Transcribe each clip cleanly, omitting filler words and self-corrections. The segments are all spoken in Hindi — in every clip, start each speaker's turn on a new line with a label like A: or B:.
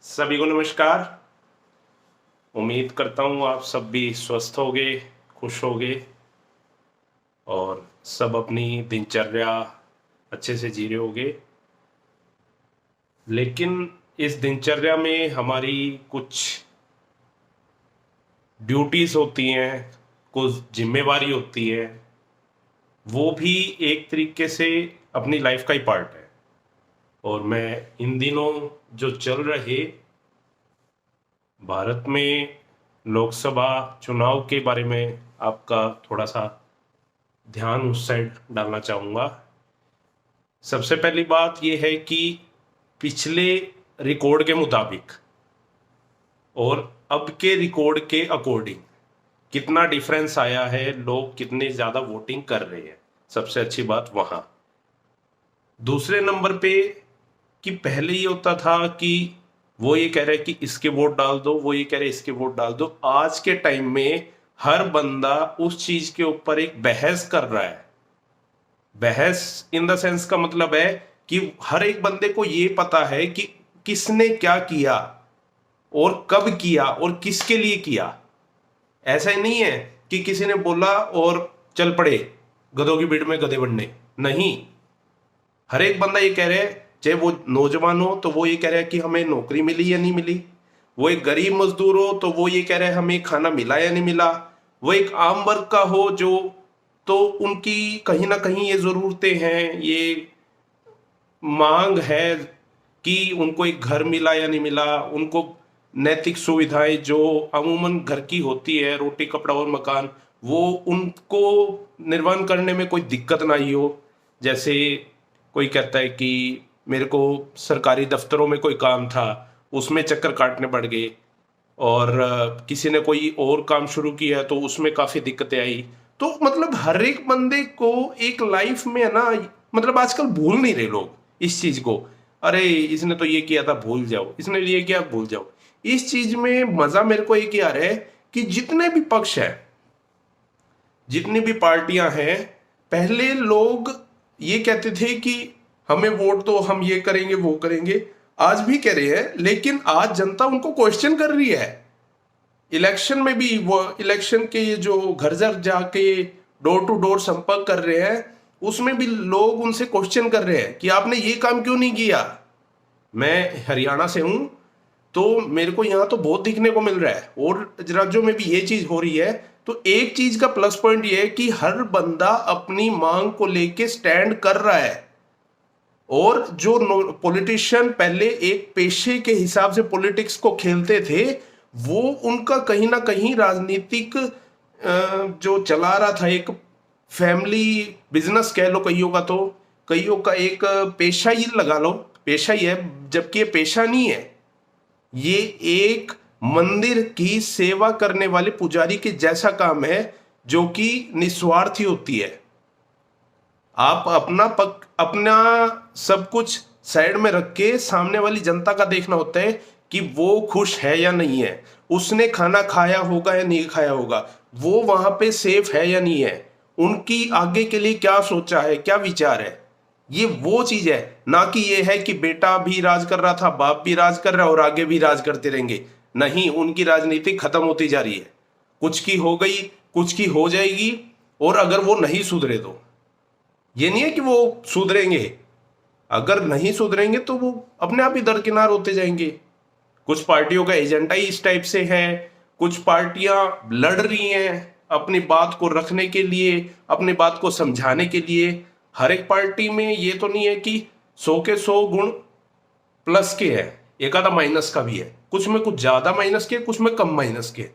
A: सभी को नमस्कार। उम्मीद करता हूँ आप सब भी स्वस्थ होगे, खुश होगे और सब अपनी दिनचर्या अच्छे से जी रहे होगे। लेकिन इस दिनचर्या में हमारी कुछ ड्यूटीज होती हैं, कुछ जिम्मेवारी होती है, वो भी एक तरीके से अपनी लाइफ का ही पार्ट है। और मैं इन दिनों जो चल रहे भारत में लोकसभा चुनाव के बारे में आपका थोड़ा सा ध्यान उस साइड डालना चाहूँगा। सबसे पहली बात यह है कि पिछले रिकॉर्ड के मुताबिक और अब के रिकॉर्ड के अकॉर्डिंग कितना डिफरेंस आया है, लोग कितने ज़्यादा वोटिंग कर रहे हैं। सबसे अच्छी बात वहाँ। दूसरे नंबर पे कि पहले ये होता था कि वो ये कह रहे कि इसके वोट डाल दो, वो ये कह रहे इसके वोट डाल दो। आज के टाइम में हर बंदा उस चीज के ऊपर एक बहस कर रहा है। बहस इन द सेंस का मतलब है कि हर एक बंदे को ये पता है कि किसने क्या किया और कब किया और किसके लिए किया। ऐसा ही नहीं है कि किसी ने बोला और चल पड़े गधों की भीड़ में गधे बनने। नहीं, हर एक बंदा ये कह रहा है, चाहे वो नौजवान हो तो वो ये कह रहा है कि हमें नौकरी मिली या नहीं मिली, वो एक गरीब मजदूर हो तो वो ये कह रहा है हमें खाना मिला या नहीं मिला, वो एक आम वर्ग का हो जो तो उनकी कहीं ना कहीं ये जरूरतें हैं, ये मांग है कि उनको एक घर मिला या नहीं मिला, उनको नैतिक सुविधाएं जो अमूमन घर की होती है, रोटी कपड़ा और मकान, वो उनको निर्वहन करने में कोई दिक्कत ना ही हो। जैसे कोई कहता है कि मेरे को सरकारी दफ्तरों में कोई काम था, उसमें चक्कर काटने पड़ गए, और किसी ने कोई और काम शुरू किया तो उसमें काफी दिक्कतें आई। तो मतलब हर एक बंदे को एक लाइफ में है ना, मतलब आजकल भूल नहीं रहे लोग इस चीज को। अरे इसने तो ये किया था, भूल जाओ, इसने ये किया, भूल जाओ। इस चीज में मजा मेरे को एक ही आ रहा है कि जितने भी पक्ष है, जितनी भी पार्टियां हैं, पहले लोग ये कहते थे कि हमें वोट तो हम ये करेंगे वो करेंगे, आज भी कह रहे हैं, लेकिन आज जनता उनको क्वेश्चन कर रही है। इलेक्शन में भी वो इलेक्शन के ये जो घर घर जाके डोर टू डोर संपर्क कर रहे हैं, उसमें भी लोग उनसे क्वेश्चन कर रहे हैं कि आपने ये काम क्यों नहीं किया। मैं हरियाणा से हूं तो मेरे को यहाँ तो बहुत दिखने को मिल रहा है, और राज्यों में भी ये चीज हो रही है। तो एक चीज का प्लस पॉइंट ये है कि हर बंदा अपनी मांग को लेके स्टैंड कर रहा है। और जो पॉलिटिशियन पहले एक पेशे के हिसाब से पॉलिटिक्स को खेलते थे, वो उनका कहीं ना कहीं राजनीतिक जो चला रहा था, एक फैमिली बिजनेस कह लो कईयों का, तो कईयों का एक पेशा ही लगा लो, पेशा ही है, जबकि ये पेशा नहीं है। ये एक मंदिर की सेवा करने वाले पुजारी के जैसा काम है, जो कि निस्वार्थी होती है। आप अपना सब कुछ साइड में रख के सामने वाली जनता का देखना होता है कि वो खुश है या नहीं है, उसने खाना खाया होगा या नहीं खाया होगा, वो वहां पे सेफ है या नहीं है, उनकी आगे के लिए क्या सोचा है, क्या विचार है। ये वो चीज है, ना कि ये है कि बेटा भी राज कर रहा था, बाप भी राज कर रहा है और आगे भी राज करते रहेंगे। नहीं, उनकी राजनीति खत्म होती जा रही है। कुछ की हो गई, कुछ की हो जाएगी, और अगर वो नहीं सुधरे तो ये नहीं है कि वो सुधरेंगे, अगर नहीं सुधरेंगे तो वो अपने आप ही दरकिनार होते जाएंगे। कुछ पार्टियों का एजेंडा ही इस टाइप से है, कुछ पार्टियां लड़ रही हैं अपनी बात को रखने के लिए, अपनी बात को समझाने के लिए। हर एक पार्टी में ये तो नहीं है कि 100 के 100 गुण प्लस के है, एक आधा माइनस का भी है, कुछ में कुछ ज्यादा माइनस के, कुछ में कम माइनस के।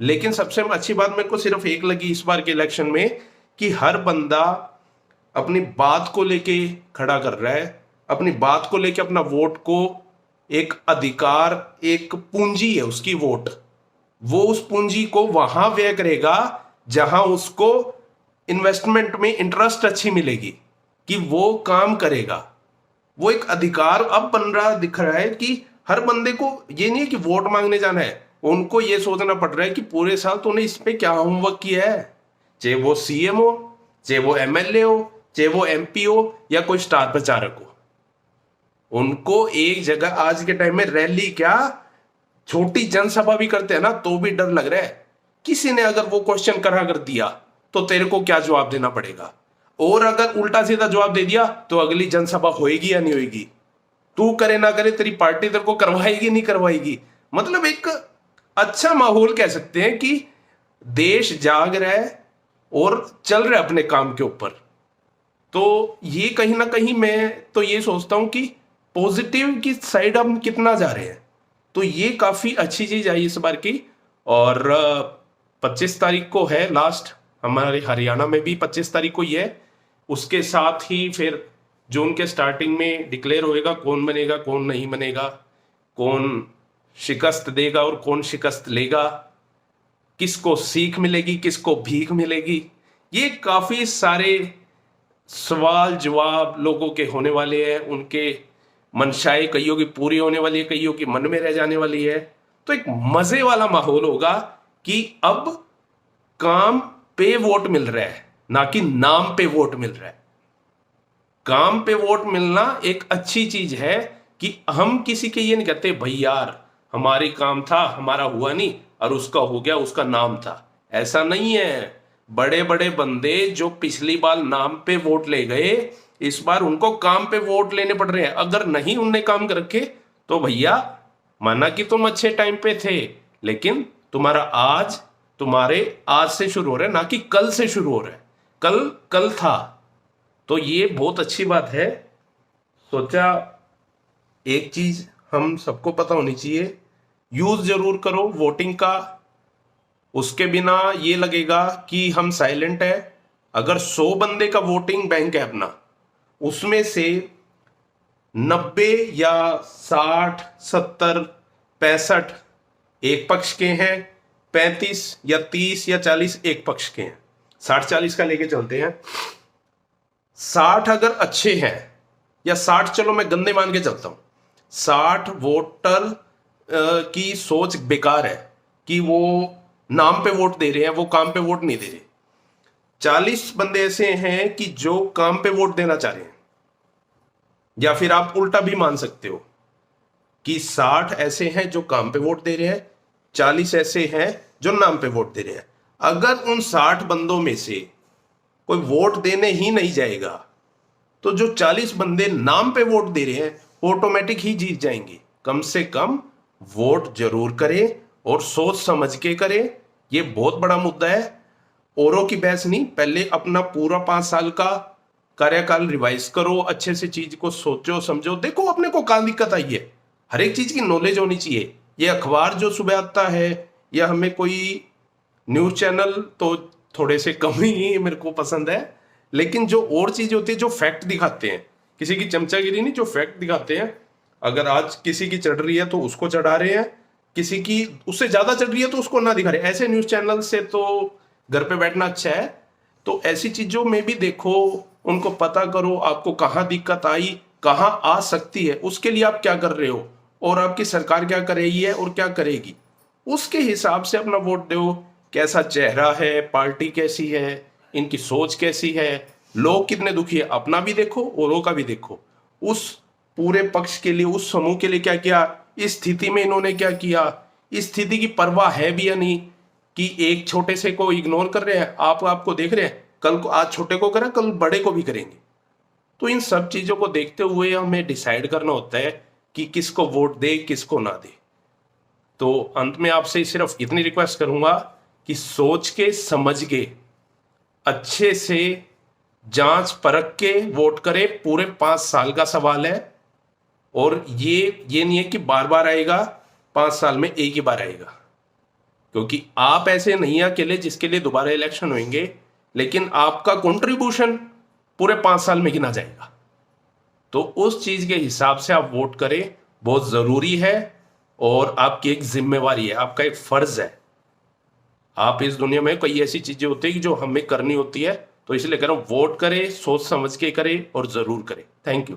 A: लेकिन सबसे अच्छी बात मेरे को सिर्फ एक लगी इस बार के इलेक्शन में, कि हर बंदा अपनी बात को लेके खड़ा कर रहा है, अपनी बात को लेके, अपना वोट को एक अधिकार, एक पूंजी है उसकी वोट, वो उस पूंजी को वहां व्यय करेगा जहां उसको इन्वेस्टमेंट में इंटरेस्ट अच्छी मिलेगी, कि वो काम करेगा। वो एक अधिकार अब बन रहा दिख रहा है कि हर बंदे को ये नहीं है कि वोट मांगने जाना है, उनको ये सोचना पड़ रहा है कि पूरे साल तूने इस पे क्या होमवर्क किया है। चाहे वो सीएम हो, चाहे वो एमएलए हो, चाहे वो एमपी हो, या कोई स्टार प्रचारक हो, उनको एक जगह आज के टाइम में रैली क्या, छोटी जनसभा भी करते हैं ना तो भी डर लग रहा है। किसी ने अगर वो क्वेश्चन करा कर दिया तो तेरे को क्या जवाब देना पड़ेगा, और अगर उल्टा सीधा जवाब दे दिया तो अगली जनसभा होएगी या नहीं होएगी, तू करे ना करे तेरी पार्टी तेरे को करवाएगी नहीं करवाएगी। मतलब एक अच्छा माहौल कह सकते हैं कि देश जाग रहा है और चल रहा है अपने काम के ऊपर। तो ये कहीं ना कहीं मैं तो ये सोचता हूं कि पॉजिटिव की साइड हम कितना जा रहे हैं, तो ये काफी अच्छी चीज आई इस बार की। और 25 तारीख को है लास्ट, हमारे हरियाणा में भी 25 तारीख को ही है। उसके साथ ही फिर जून के स्टार्टिंग में डिक्लेयर होएगा कौन बनेगा कौन नहीं बनेगा, कौन शिकस्त देगा और कौन शिकस्त लेगा, किसको सीख मिलेगी किसको भीख मिलेगी। ये काफी सारे सवाल जवाब लोगों के होने वाले हैं, उनके मनशाएं कईयों की पूरी होने वाली है, कईयों की मन में रह जाने वाली है। तो एक मजे वाला माहौल होगा कि अब काम पे वोट मिल रहा है ना कि नाम पे वोट मिल रहा है। काम पे वोट मिलना एक अच्छी चीज है कि हम किसी के ये नहीं कहते भाई यार हमारी काम था हमारा हुआ नहीं और उसका हो गया उसका नाम था, ऐसा नहीं है। बड़े बड़े बंदे जो पिछली बार नाम पे वोट ले गए इस बार उनको काम पे वोट लेने पड़ रहे हैं। अगर नहीं उनने काम कर रखे तो भैया माना कि तुम अच्छे टाइम पे थे, लेकिन तुम्हारे आज से शुरू हो रहा है ना कि कल से शुरू हो रहा है। कल था, तो ये बहुत अच्छी बात है। सोचा एक चीज हम सबको पता होनी चाहिए, यूज जरूर करो वोटिंग का। उसके बिना ये लगेगा कि हम साइलेंट है। अगर 100 बंदे का वोटिंग बैंक है अपना, उसमें से 90 या 60 70 65 एक पक्ष के हैं, 35 या 30 या 40 एक पक्ष के हैं। 60-40 का लेके चलते हैं। 60 अगर अच्छे हैं, या 60 चलो मैं गंदे मान के चलता हूं, 60 वोटर की सोच बेकार है कि वो नाम पे वोट दे रहे हैं, वो काम पे वोट नहीं दे रहे। 40 बंदे ऐसे हैं कि जो काम पे वोट देना चाह रहे हैं, या फिर आप उल्टा भी मान सकते हो कि 60 ऐसे हैं जो काम पे वोट दे रहे हैं, 40 ऐसे हैं जो नाम पे वोट दे रहे हैं। अगर उन 60 बंदों में से कोई वोट देने ही नहीं जाएगा तो जो 40 बंदे नाम पे वोट दे रहे हैं ऑटोमेटिक ही जीत जाएंगे। कम से कम वोट जरूर करें और सोच समझ के करें, ये बहुत बड़ा मुद्दा है। औरों की बहस नहीं, पहले अपना पूरा 5 साल का कार्यकाल रिवाइज करो, अच्छे से चीज को सोचो समझो। देखो अपने को कहां दिक्कत आई है, हर एक चीज की नॉलेज होनी चाहिए। ये अखबार जो सुबह आता है या हमें कोई न्यूज चैनल तो थोड़े से कम ही मेरे को पसंद है, लेकिन जो और चीज होती है जो फैक्ट दिखाते हैं, किसी की चमचागिरी नहीं, जो फैक्ट दिखाते हैं। अगर आज किसी की चढ़ रही है तो उसको चढ़ा रहे हैं, किसी की उससे ज्यादा चढ़ रही है तो उसको ना दिखा रहे। ऐसे न्यूज चैनल से तो घर पे बैठना अच्छा है। तो ऐसी चीजों में भी देखो, उनको पता करो आपको कहाँ दिक्कत आई, कहाँ आ सकती है, उसके लिए आप क्या कर रहे हो और आपकी सरकार क्या कर रही है और क्या करेगी, उसके हिसाब से अपना वोट दो। कैसा चेहरा है, पार्टी कैसी है, इनकी सोच कैसी है, लोग कितने दुखी है, अपना भी देखो औरों का भी देखो। उस पूरे पक्ष के लिए, उस समूह के लिए क्या किया, इस स्थिति में इन्होंने क्या किया, इस स्थिति की परवाह है भी या नहीं, कि एक छोटे से को इग्नोर कर रहे हैं, आपको देख रहे हैं, कल को आज छोटे को करें कल बड़े को भी करेंगे। तो इन सब चीजों को देखते हुए हमें डिसाइड करना होता है कि किसको वोट दे किसको ना दे। तो अंत में आपसे सिर्फ इतनी रिक्वेस्ट करूंगा कि सोच के समझ के अच्छे से जांच परख के वोट करें। पूरे 5 साल का सवाल है और ये नहीं है कि बार बार आएगा, 5 साल में एक ही बार आएगा, क्योंकि आप ऐसे नहीं हैं अकेले जिसके लिए दोबारा इलेक्शन होंगे, लेकिन आपका कंट्रीब्यूशन पूरे 5 साल में गिना जाएगा। तो उस चीज के हिसाब से आप वोट करें, बहुत जरूरी है और आपकी एक जिम्मेवारी है, आपका एक फर्ज है। आप इस दुनिया में कई ऐसी चीजें होती है जो हमें करनी होती है, तो इसलिए कह रहा हूं वोट करें, सोच समझ के करें और जरूर करें। Thank you.